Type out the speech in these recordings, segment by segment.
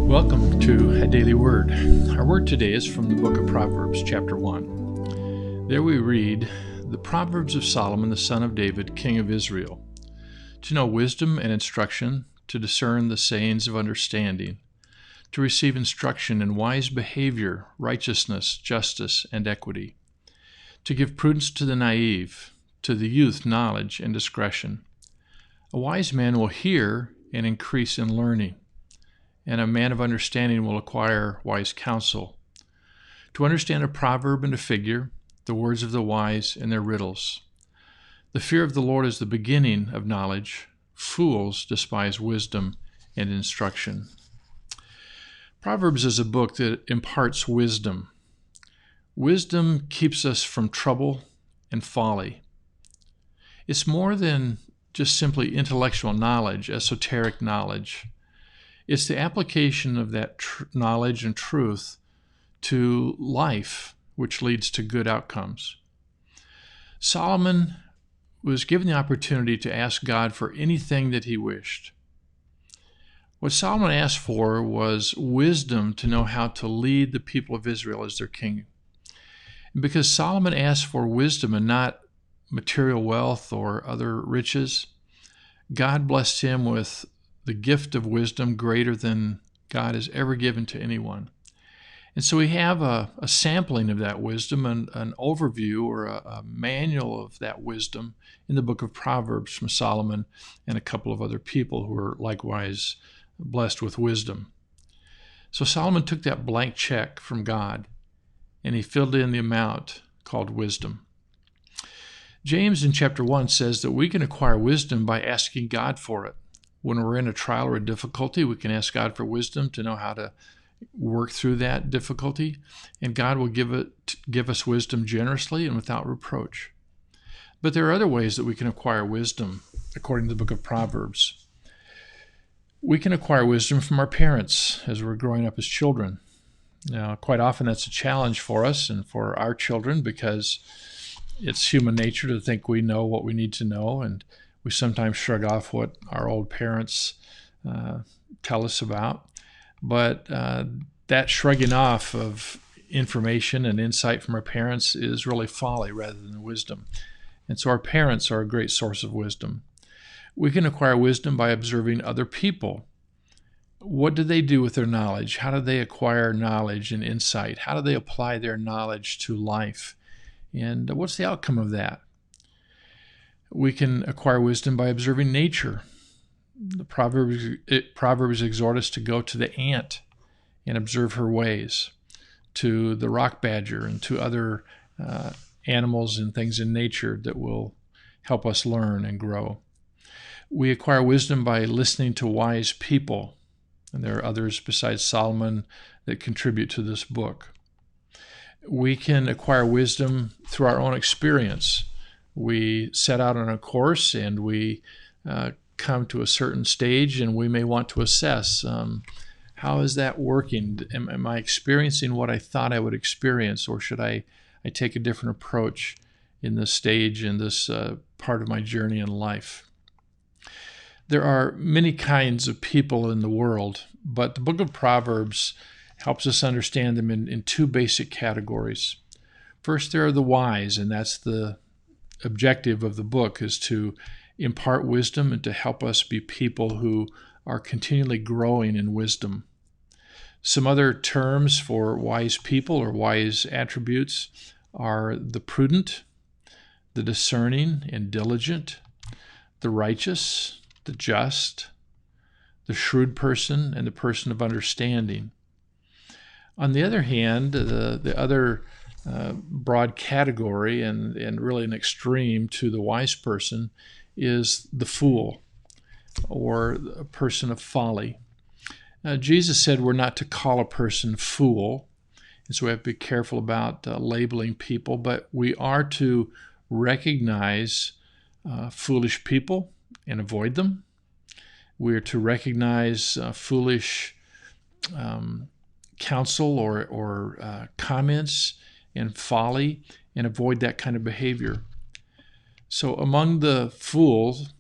Welcome to A Daily Word. Our word today is from the book of Proverbs, chapter 1. There we read, "The Proverbs of Solomon, the son of David, king of Israel, to know wisdom and instruction, to discern the sayings of understanding, to receive instruction in wise behavior, righteousness, justice, and equity, to give prudence to the naive, to the youth knowledge and discretion. A wise man will hear and increase in learning, and a man of understanding will acquire wise counsel. To understand a proverb and a figure, the words of the wise and their riddles. The fear of the Lord is the beginning of knowledge. Fools despise wisdom and instruction." Proverbs is a book that imparts wisdom. Wisdom keeps us from trouble and folly. It's more than just simply intellectual knowledge, esoteric knowledge. It's the application of that knowledge and truth to life, which leads to good outcomes. Solomon was given the opportunity to ask God for anything that he wished. What Solomon asked for was wisdom to know how to lead the people of Israel as their king. And because Solomon asked for wisdom and not material wealth or other riches, God blessed him with the gift of wisdom greater than God has ever given to anyone. And so we have a sampling of that wisdom and an overview or a manual of that wisdom in the book of Proverbs from Solomon and a couple of other people who are likewise blessed with wisdom. So Solomon took that blank check from God and he filled in the amount called wisdom. James in chapter 1 says that we can acquire wisdom by asking God for it. When we're in a trial or a difficulty, we can ask God for wisdom to know how to work through that difficulty, and God will give us wisdom generously and without reproach. But there are other ways that we can acquire wisdom, according to the book of Proverbs. We can acquire wisdom from our parents as we're growing up as children. Now, quite often that's a challenge for us and for our children because it's human nature to think we know what we need to know, and we sometimes shrug off what our old parents tell us about. But that shrugging off of information and insight from our parents is really folly rather than wisdom. And so our parents are a great source of wisdom. We can acquire wisdom by observing other people. What do they do with their knowledge? How do they acquire knowledge and insight? How do they apply their knowledge to life? And what's the outcome of that? We can acquire wisdom by observing nature. The Proverbs exhort us to go to the ant and observe her ways, to the rock badger and to other animals and things in nature that will help us learn and grow. We acquire wisdom by listening to wise people, and there are others besides Solomon that contribute to this book. We can acquire wisdom through our own experience. We set out on a course and we come to a certain stage and we may want to assess, how is that working? Am I experiencing what I thought I would experience, or should I take a different approach in this stage, in this part of my journey in life? There are many kinds of people in the world, but the book of Proverbs helps us understand them in two basic categories. First, there are the wise, and that's the objective of the book, is to impart wisdom and to help us be people who are continually growing in wisdom. Some other terms for wise people or wise attributes are the prudent, the discerning and diligent, the righteous, the just, the shrewd person, and the person of understanding. On the other hand, the other broad category and really an extreme to the wise person is the fool, or a person of folly. Jesus said we're not to call a person fool, and so we have to be careful about labeling people, but we are to recognize foolish people and avoid them. We are to recognize foolish counsel or comments and folly and avoid that kind of behavior. So among the fools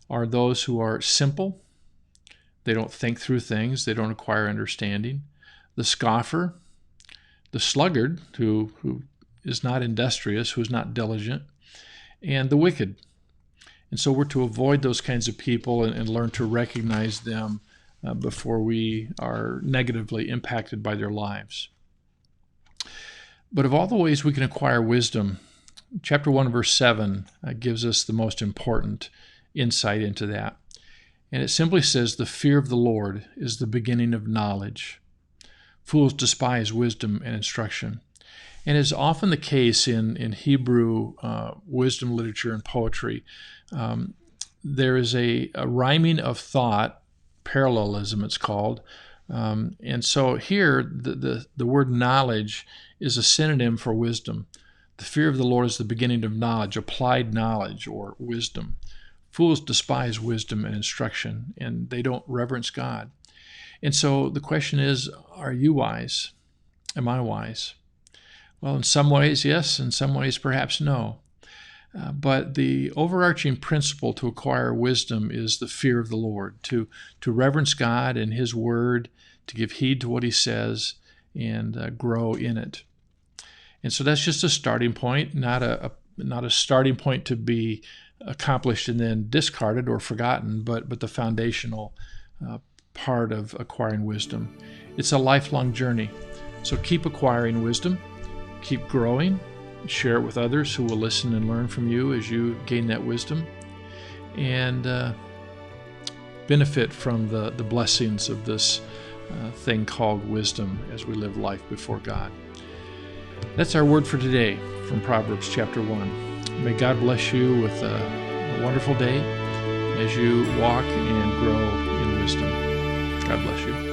are those who are simple, They don't think through things. They don't acquire understanding. The scoffer, the sluggard, who is not industrious, who is not diligent, and the wicked. And so we're to avoid those kinds of people and learn to recognize them before we are negatively impacted by their lives. But of all the ways we can acquire wisdom, chapter 1, verse 7 gives us the most important insight into that. And it simply says, the fear of the Lord is the beginning of knowledge. Fools despise wisdom and instruction. And is often the case in Hebrew wisdom literature and poetry. There is a rhyming of thought, parallelism it's called. And so here the word knowledge is a synonym for wisdom. The fear of the Lord is the beginning of knowledge, applied knowledge or wisdom. Fools despise wisdom and instruction, and they don't reverence God. And so the question is, are you wise? Am I wise? Well, in some ways, yes. In some ways, perhaps no. But the overarching principle to acquire wisdom is the fear of the Lord, to reverence God and His Word, to give heed to what He says, and grow in it. And so that's just a starting point, not a starting point to be accomplished and then discarded or forgotten, but the foundational part of acquiring wisdom. It's a lifelong journey. So keep acquiring wisdom, keep growing, share it with others who will listen and learn from you as you gain that wisdom, and benefit from the blessings of this thing called wisdom as we live life before God. That's our word for today from Proverbs chapter 1. May God bless you with a wonderful day as you walk and grow in wisdom. God bless you.